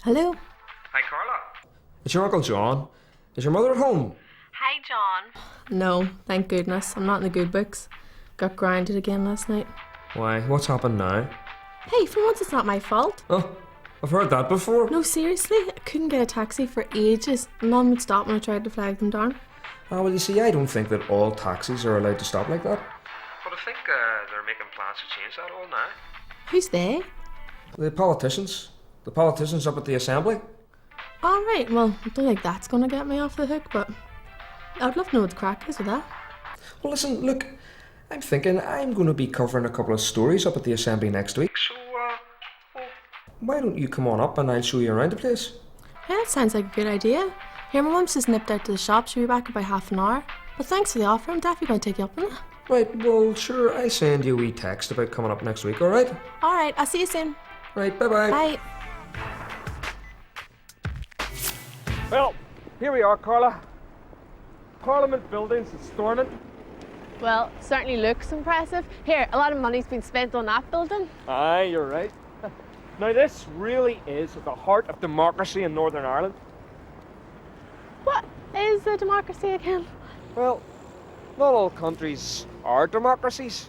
Hello? Hi, Carla. It's your Uncle John. Is your mother at home? Hi, John. No, thank goodness. I'm not in the good books. Got grounded again last night. Why? What's happened now? Hey, for once it's not my fault. Oh, I've heard that before. No, seriously, I couldn't get a taxi for ages. None would stop when I tried to flag them down. Oh, well, you see, I don't think that all taxis are allowed to stop like that. But I think they're making plans to change that all now. Who's they? The politicians. The politicians up at the Assembly. Alright, well, I don't think that's going to get me off the hook, but I'd love to know what the crack is with that. Well, listen, look, I'm thinking I'm going to be covering a couple of stories up at the Assembly next week. So, well, why don't you come on up and I'll show you around the place? Yeah, that sounds like a good idea. Here, my mum's just nipped out to the shop. She'll be back in about half an hour. But thanks for the offer. I'm definitely going to take you up on it. Right, well, sure, I'll send you a wee text about coming up next week, alright? Alright, I'll see you soon. Right, bye-bye. Bye. Well, here we are, Carla. Parliament buildings in Stormont. Well, certainly looks impressive. Here, a lot of money's been spent on that building. Aye, you're right. Now, this really is at the heart of democracy in Northern Ireland. What is a democracy again? Well, not all countries are democracies.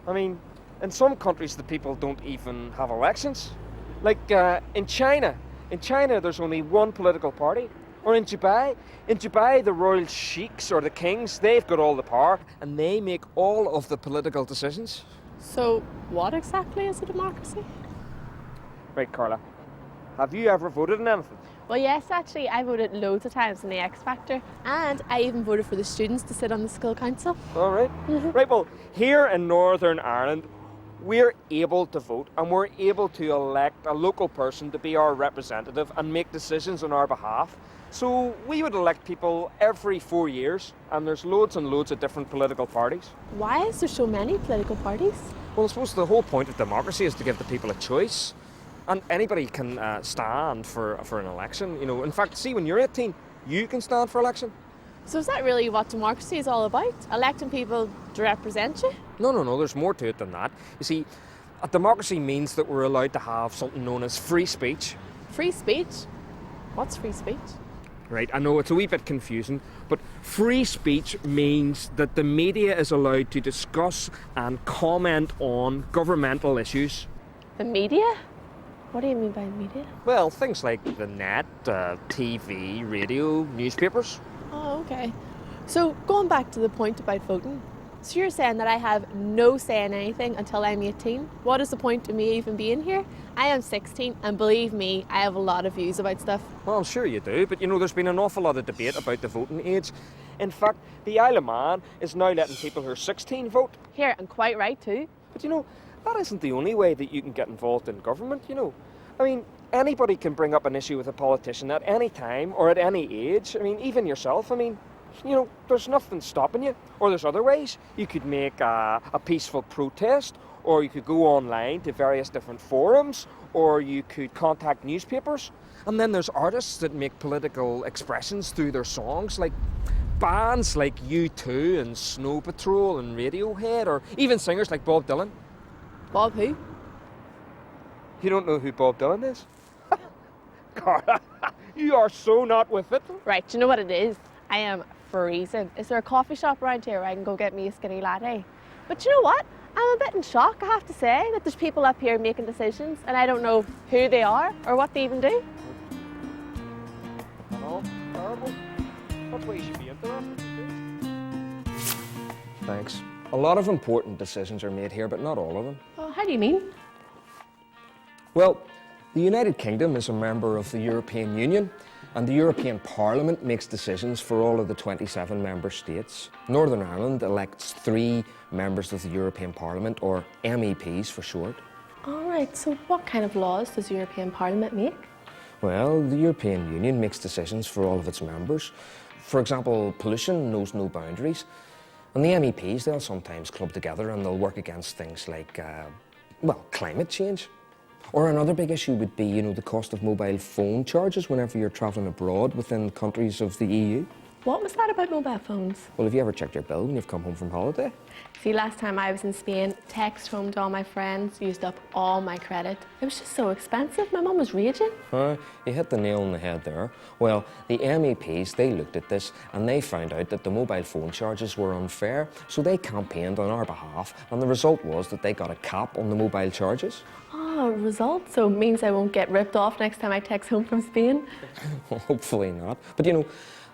I mean, in some countries the people don't even have elections. Like in China. In China there's only one political party. Or in Dubai. In Dubai the royal sheiks or the kings, they've got all the power and they make all of the political decisions. So, what exactly is a democracy? Right, Carla. Have you ever voted in anything? Well, yes, actually, I voted loads of times in the X Factor, and I even voted for the students to sit on the school council. All right. Right, well, here in Northern Ireland, we're able to vote and we're able to elect a local person to be our representative and make decisions on our behalf. So we would elect people every 4 years, and there's loads and loads of different political parties. Why is there so many political parties? Well, I suppose the whole point of democracy is to give the people a choice. And anybody can stand for an election, you know. In fact, see, when you're 18, you can stand for election. So is that really what democracy is all about? Electing people to represent you? No, there's more to it than that. You see, a democracy means that we're allowed to have something known as free speech. Free speech? What's free speech? Right, I know it's a wee bit confusing, but free speech means that the media is allowed to discuss and comment on governmental issues. The media? What do you mean by media? Well, things like the net, TV, radio, newspapers. Oh, okay. So, going back to the point about voting, so you're saying that I have no say in anything until I'm 18? What is the point of me even being here? I am 16, and believe me, I have a lot of views about stuff. Well, I'm sure you do, but you know, there's been an awful lot of debate about the voting age. In fact, the Isle of Man is now letting people who are 16 vote. Here, and quite right too. But you know, that isn't the only way that you can get involved in government, you know. I mean, anybody can bring up an issue with a politician at any time or at any age. I mean, even yourself. I mean, you know, there's nothing stopping you. Or there's other ways. You could make a peaceful protest, or you could go online to various different forums, or you could contact newspapers. And then there's artists that make political expressions through their songs, like bands like U2 and Snow Patrol and Radiohead, or even singers like Bob Dylan. Bob who? You don't know who Bob Dylan is? Carla, you are so not with it. Right, do you know what it is? I am freezing. Is there a coffee shop around here where I can go get me a skinny latte? But you know what? I'm a bit in shock, I have to say, that there's people up here making decisions and I don't know who they are or what they even do. Oh, terrible. That's why you should be interested. Thanks. A lot of important decisions are made here, but not all of them. Oh, how do you mean? Well, the United Kingdom is a member of the European Union, and the European Parliament makes decisions for all of the 27 member states. Northern Ireland elects 3 members of the European Parliament, or MEPs for short. All right, so what kind of laws does the European Parliament make? Well, the European Union makes decisions for all of its members. For example, pollution knows no boundaries. And the MEPs, they'll sometimes club together and they'll work against things like, climate change. Or another big issue would be, you know, the cost of mobile phone charges whenever you're travelling abroad within countries of the EU. What was that about mobile phones? Well, have you ever checked your bill when you've come home from holiday? See, last time I was in Spain, text home to all my friends, used up all my credit. It was just so expensive. My mum was raging. You hit the nail on the head there. Well, the MEPs, they looked at this and they found out that the mobile phone charges were unfair, so they campaigned on our behalf, and the result was that they got a cap on the mobile charges. Oh, result? So it means I won't get ripped off next time I text home from Spain? Well, hopefully not. But you know,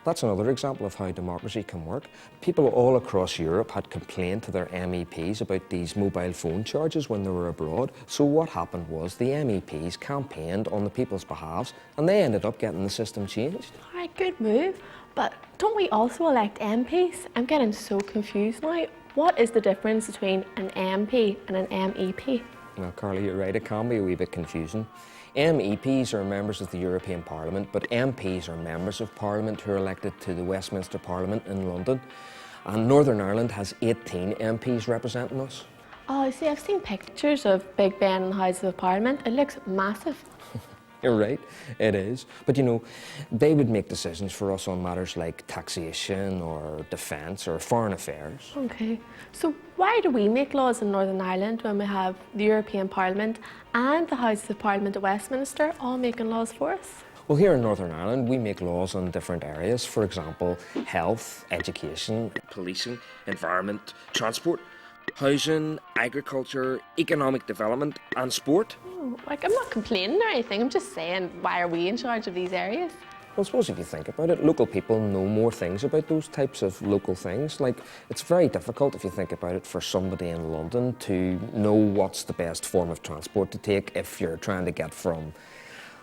that's another example of how democracy can work. People all across Europe had complained to their MEPs about these mobile phone charges when they were abroad. So what happened was the MEPs campaigned on the people's behalves and they ended up getting the system changed. All right, good move. But don't we also elect MPs? I'm getting so confused now. What is the difference between an MP and an MEP? Now, Carla, you're right, it can be a wee bit confusing. MEPs are members of the European Parliament, but MPs are members of Parliament who are elected to the Westminster Parliament in London. And Northern Ireland has 18 MPs representing us. Oh, see, I've seen pictures of Big Ben and the Houses of Parliament. It looks massive. You're right, it is. But you know, they would make decisions for us on matters like taxation or defence or foreign affairs. Okay, so why do we make laws in Northern Ireland when we have the European Parliament and the Houses of Parliament at Westminster all making laws for us? Well, here in Northern Ireland, we make laws on different areas. For example, health, education, policing, environment, transport, housing, agriculture, economic development and sport. Oh, like, I'm not complaining or anything, I'm just saying, why are we in charge of these areas? Well, I suppose if you think about it, local people know more things about those types of local things. Like, it's very difficult, if you think about it, for somebody in London to know what's the best form of transport to take if you're trying to get from,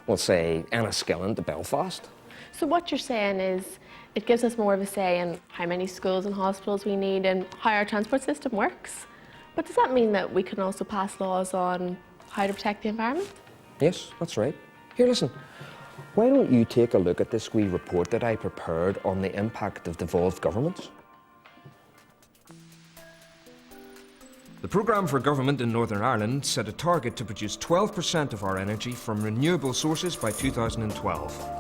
well, say, Enniskillen to Belfast. So what you're saying is it gives us more of a say in how many schools and hospitals we need and how our transport system works. But does that mean that we can also pass laws on how to protect the environment? Yes, that's right. Here, listen. Why don't you take a look at this wee report that I prepared on the impact of devolved governments? The Programme for Government in Northern Ireland set a target to produce 12% of our energy from renewable sources by 2012.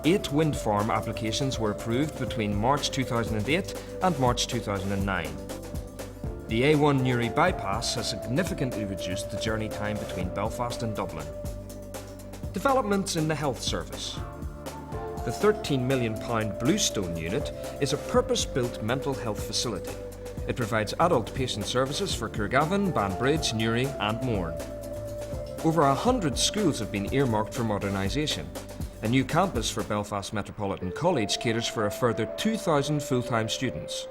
8 wind farm applications were approved between March 2008 and March 2009. The A1 Newry bypass has significantly reduced the journey time between Belfast and Dublin. Developments in the health service. The £13 million Bluestone unit is a purpose-built mental health facility. It provides adult patient services for Craigavon, Banbridge, Newry and Mourne. Over 100 schools have been earmarked for modernisation. A new campus for Belfast Metropolitan College caters for a further 2,000 full-time students.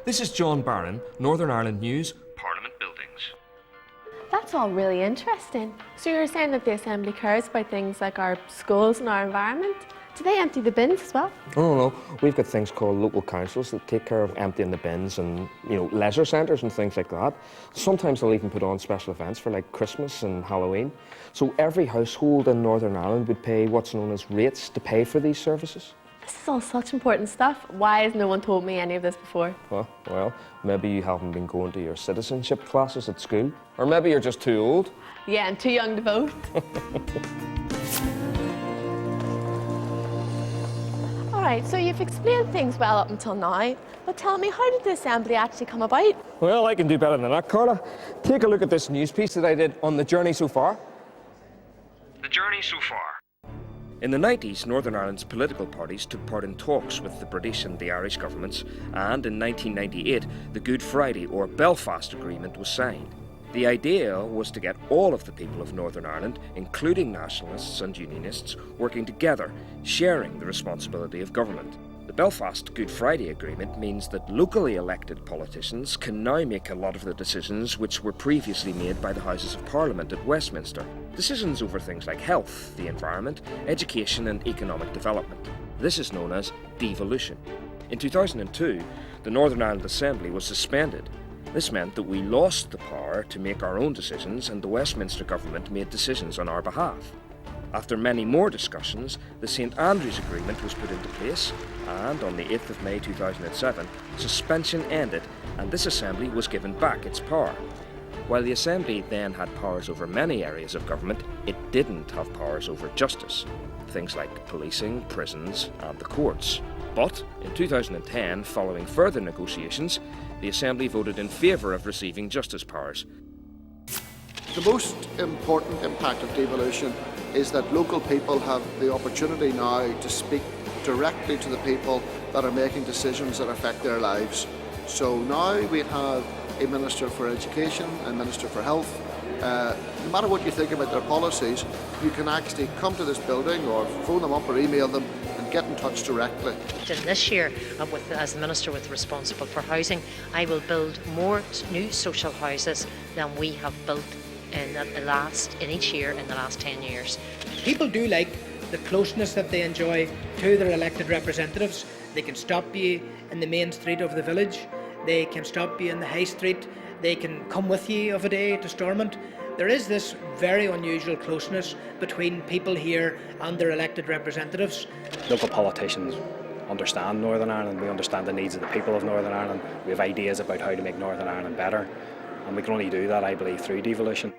This is John Barron, Northern Ireland News, Parliament Buildings. That's all really interesting. So you're saying that the Assembly cares about things like our schools and our environment? Do they empty the bins as well? Oh, no. We've got things called local councils that take care of emptying the bins and, you know, leisure centres and things like that. Sometimes they'll even put on special events for like Christmas and Halloween. So every household in Northern Ireland would pay what's known as rates to pay for these services. This is all such important stuff. Why has no one told me any of this before? Well, maybe you haven't been going to your citizenship classes at school. Or maybe you're just too old. Yeah, I'm too young to vote. Alright, so you've explained things well up until now, but tell me, how did the Assembly actually come about? Well, I can do better than that, Carla. Take a look at this news piece that I did on the journey so far. The journey so far. In the 90s, Northern Ireland's political parties took part in talks with the British and the Irish governments, and in 1998, the Good Friday or Belfast Agreement was signed. The idea was to get all of the people of Northern Ireland, including nationalists and unionists, working together, sharing the responsibility of government. The Belfast Good Friday Agreement means that locally elected politicians can now make a lot of the decisions which were previously made by the Houses of Parliament at Westminster. Decisions over things like health, the environment, education and economic development. This is known as devolution. In 2002, the Northern Ireland Assembly was suspended. This meant that we lost the power to make our own decisions and the Westminster government made decisions on our behalf. After many more discussions, the St Andrews Agreement was put into place and on the 8th of May 2007, suspension ended and this Assembly was given back its power. While the Assembly then had powers over many areas of government, it didn't have powers over justice, things like policing, prisons and the courts. But in 2010, following further negotiations, the Assembly voted in favour of receiving justice powers. The most important impact of devolution is that local people have the opportunity now to speak directly to the people that are making decisions that affect their lives. So now we have a Minister for Education, a Minister for Health. No matter what you think about their policies, you can actually come to this building or phone them up or email them and get in touch directly. And this year, as the Minister responsible for housing, I will build more new social houses than we have built in each year in the last 10 years. People do like the closeness that they enjoy to their elected representatives. They can stop you in the main street of the village, they can stop you in the high street, they can come with you of a day to Stormont. There is this very unusual closeness between people here and their elected representatives. Local politicians understand Northern Ireland, we understand the needs of the people of Northern Ireland, we have ideas about how to make Northern Ireland better, and we can only do that, I believe, through devolution.